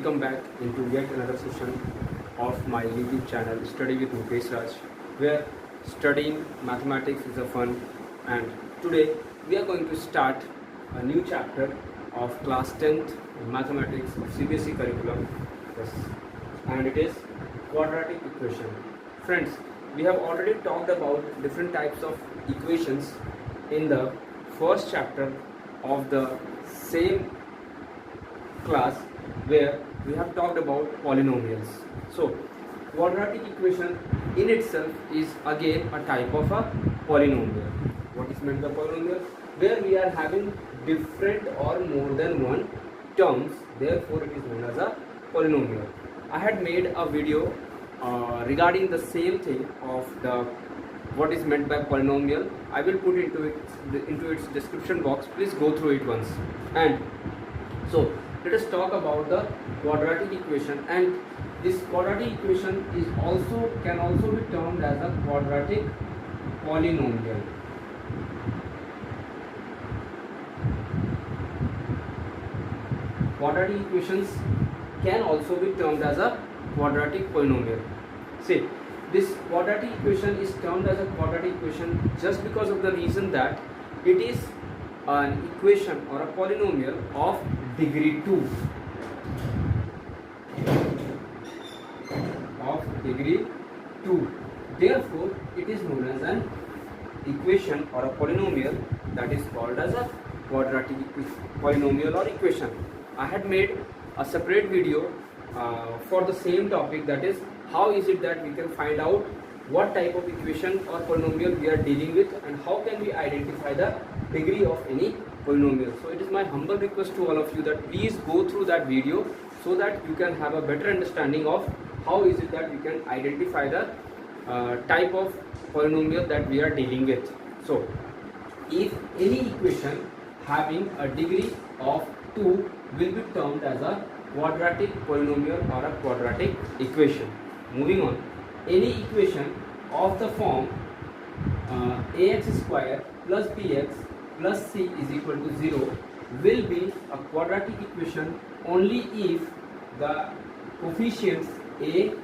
welcome back into yet another session of my YouTube channel Study with Mukesh Raj, where studying mathematics is a fun. And today we are going to start a new chapter of class 10th mathematics of CBSE curriculum. Yes, and it is quadratic equation. Friends, we have already talked about different types of equations in the first chapter of the same class, where we have talked about polynomials. So quadratic equation in itself is again a type of a polynomial. What is meant by polynomial? Where we are having different or more than one terms, therefore it is known as a polynomial. I had made a video regarding the same thing of the what is meant by polynomial. I will put into its description box. Please go through it once. And so let us talk about the quadratic equation, and this quadratic equation can also be termed as a quadratic polynomial. Quadratic equations can also be termed as a quadratic polynomial. See, this quadratic equation is termed as a quadratic equation just because of the reason that it is an equation or a polynomial of degree 2. Therefore, it is known as an equation or a polynomial that is called as a quadratic polynomial or equation. I had made a separate video for the same topic, that is how is it that we can find out what type of equation or polynomial we are dealing with and how can we identify the degree of any polynomial. So it is my humble request to all of you that please go through that video so that you can have a better understanding of how is it that we can identify the type of polynomial that we are dealing with. So if any equation having a degree of 2 will be termed as a quadratic polynomial or a quadratic equation. Moving on, any equation of the form ax square plus bx plus c is equal to 0 will be a quadratic equation only if the coefficients a,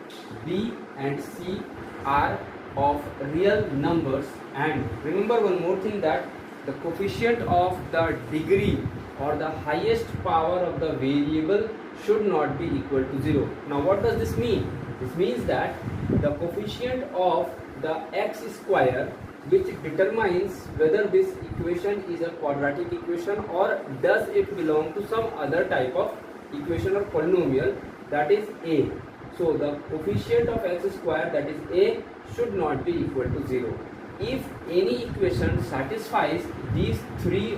b and c are of real numbers. And remember one more thing, that the coefficient of the degree or the highest power of the variable should not be equal to 0. Now what does this mean? This means that the coefficient of the x square, which determines whether this equation is a quadratic equation or does it belong to some other type of equation or polynomial, that is a. So the coefficient of x square, that is a, should not be equal to 0. If any equation satisfies these three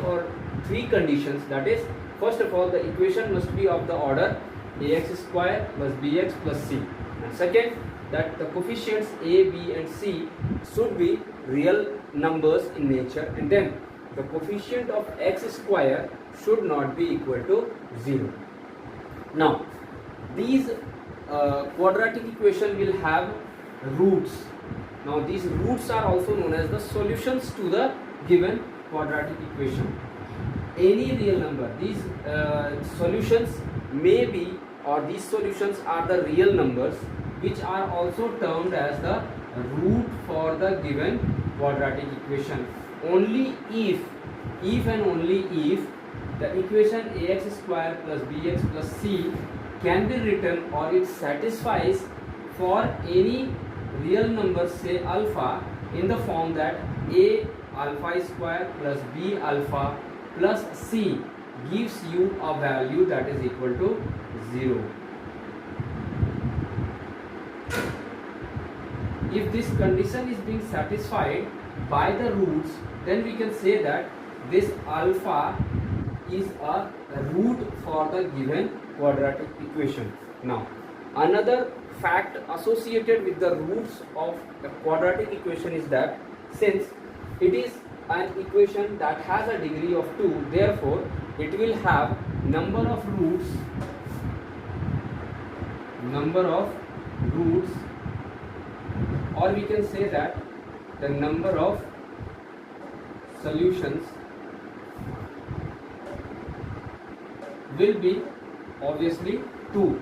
conditions, that is, first of all, the equation must be of the order ax square plus bx plus c, and second, that the coefficients a, b and c should be real numbers in nature, and then the coefficient of x square should not be equal to 0. Now these quadratic equation will have roots. Now these roots are also known as the solutions to the given quadratic equation. Any real number, these solutions may be, or these solutions are the real numbers which are also termed as the root for the given quadratic equation. Only if and only if the equation ax square plus bx plus c can be written or it satisfies for any real number, say alpha, in the form that a alpha square plus b alpha plus c gives you a value that is equal to 0. If this condition is being satisfied by the roots, then we can say that this alpha is a root for the given quadratic equation. Now another fact associated with the roots of the quadratic equation is that since it is an equation that has a degree of 2, therefore it will have number of roots or we can say that the number of solutions will be obviously 2.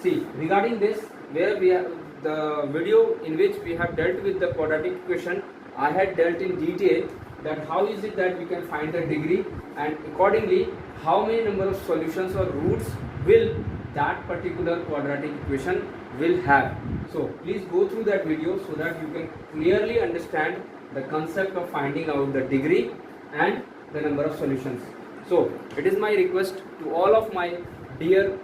See, regarding this, where we have the video in which we have dealt with the quadratic equation, I had dealt in detail that how is it that we can find the degree, and accordingly how many number of solutions or roots will that particular quadratic equation will have. So please go through that video so that you can clearly understand the concept of finding out the degree and the number of solutions. So it is my request to all of my dear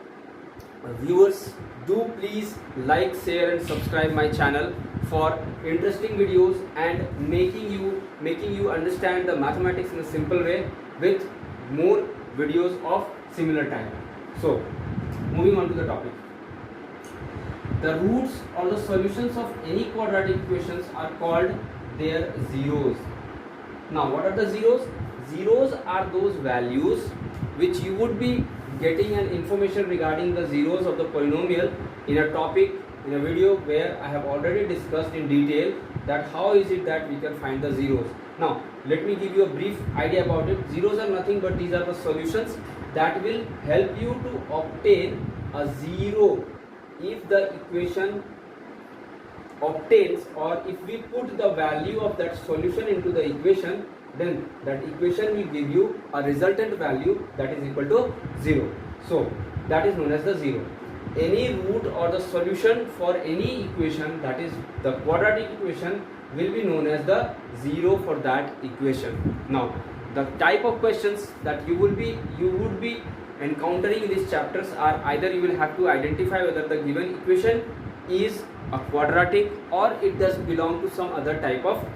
viewers, do please like, share and subscribe my channel for interesting videos and making you understand the mathematics in a simple way with more videos of similar type. So moving on to the topic. The roots or the solutions of any quadratic equations are called their zeros. Now what are the zeros? Zeros are those values which you would be getting an information regarding the zeros of the polynomial in a topic, in a video where I have already discussed in detail that how is it that we can find the zeros. Now let me give you a brief idea about it. Zeros are nothing but these are the solutions that will help you to obtain a zero if the equation obtains, or if we put the value of that solution into the equation, then that equation will give you a resultant value that is equal to 0. So that is known as the zero. Any root or the solution for any equation, that is the quadratic equation, will be known as the zero for that equation. Now the type of questions that you would be encountering in these chapters are either you will have to identify whether the given equation is a quadratic or it does belong to some other type of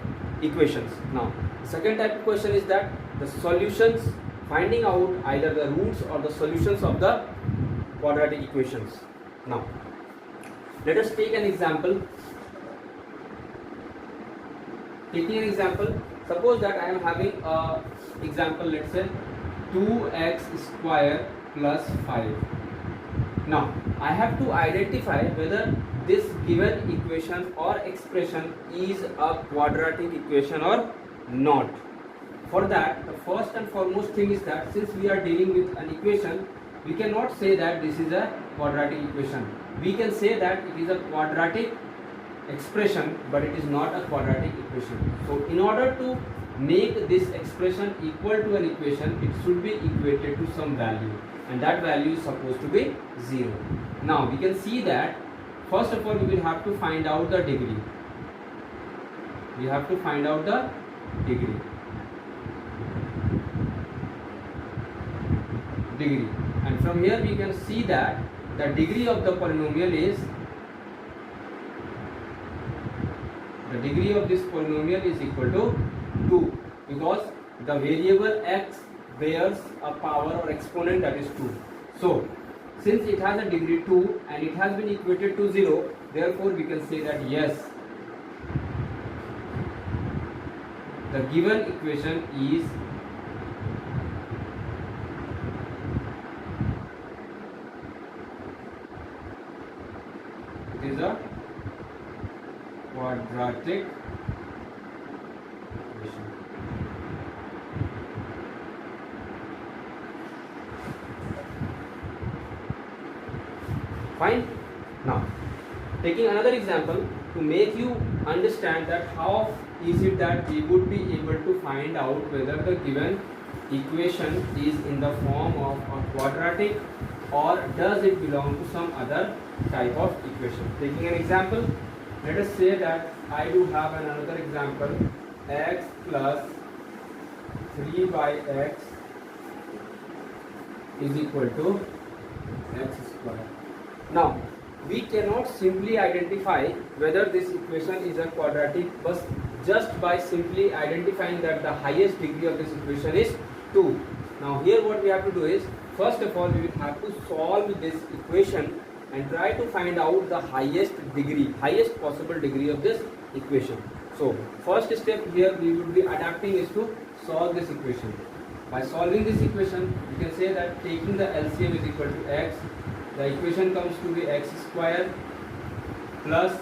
equations. Now the second type of question is that the solutions, finding out either the roots or the solutions of the quadratic equations. Now let us take an example. Taking an example, suppose that I am having a example, let's say 2x square plus 5. Now I have to identify whether this given equation or expression is a quadratic equation or not. For that, the first and foremost thing is that since we are dealing with an equation, we cannot say that this is a quadratic equation. We can say that it is a quadratic expression, but it is not a quadratic equation. So in order to make this expression equal to an equation, it should be equated to some value, and that value is supposed to be 0. Now we can see that first of all we will have to find out the degree. We have to find out the degree. And from here we can see that the degree of the polynomial is, the degree of this polynomial is equal to 2, because the variable x bears a power or exponent that is 2. So since it has a degree 2 and it has been equated to 0, therefore we can say that yes, the given equation is a quadratic equation. Fine. Now taking another example to make you understand that how is it that we would be able to find out whether the given equation is in the form of a quadratic or does it belong to some other type of equation. Taking an example, let us say that I do have another example, x plus 3 by x is equal to x square. Now we cannot simply identify whether this equation is a quadratic but just by simply identifying that the highest degree of this equation is 2. Now here what we have to do is, first of all we will have to solve this equation and try to find out the highest possible degree of this equation. So first step here we would be adapting is to solve this equation. By solving this equation, you can say that taking the LCM is equal to x, the equation comes to be x square plus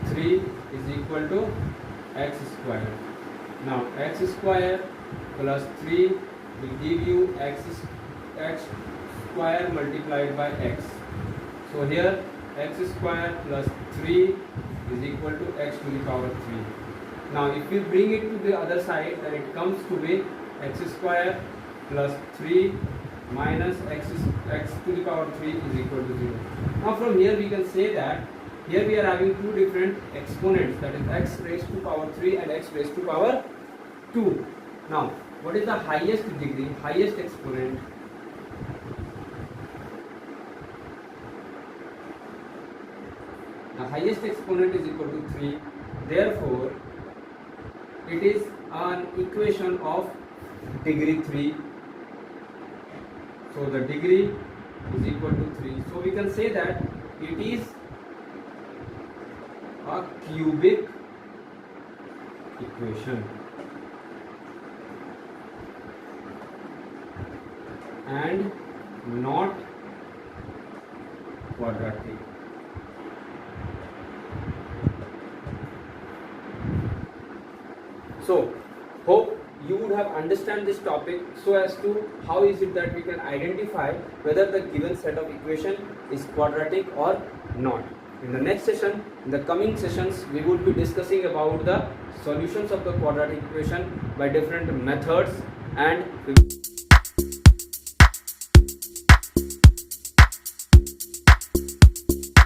3 is equal to x square. Now x square plus 3 will give you x square multiplied by x. So here x square plus 3 is equal to x to the power 3. Now if we bring it to the other side, then it comes to be x square plus 3 minus x to the power 3 is equal to 0. Now from here we can say that here we are having two different exponents, that is x raised to power 3 and x raised to power 2. Now what is the highest degree, highest exponent? The highest exponent is equal to 3. Therefore it is an equation of degree 3. So the degree is equal to 3. So we can say that it is a cubic equation and not quadratic. So hope you would have understand this topic so as to how is it that we can identify whether the given set of equation is quadratic or not. In the next session, in the coming sessions, we would be discussing about the solutions of the quadratic equation by different methods, and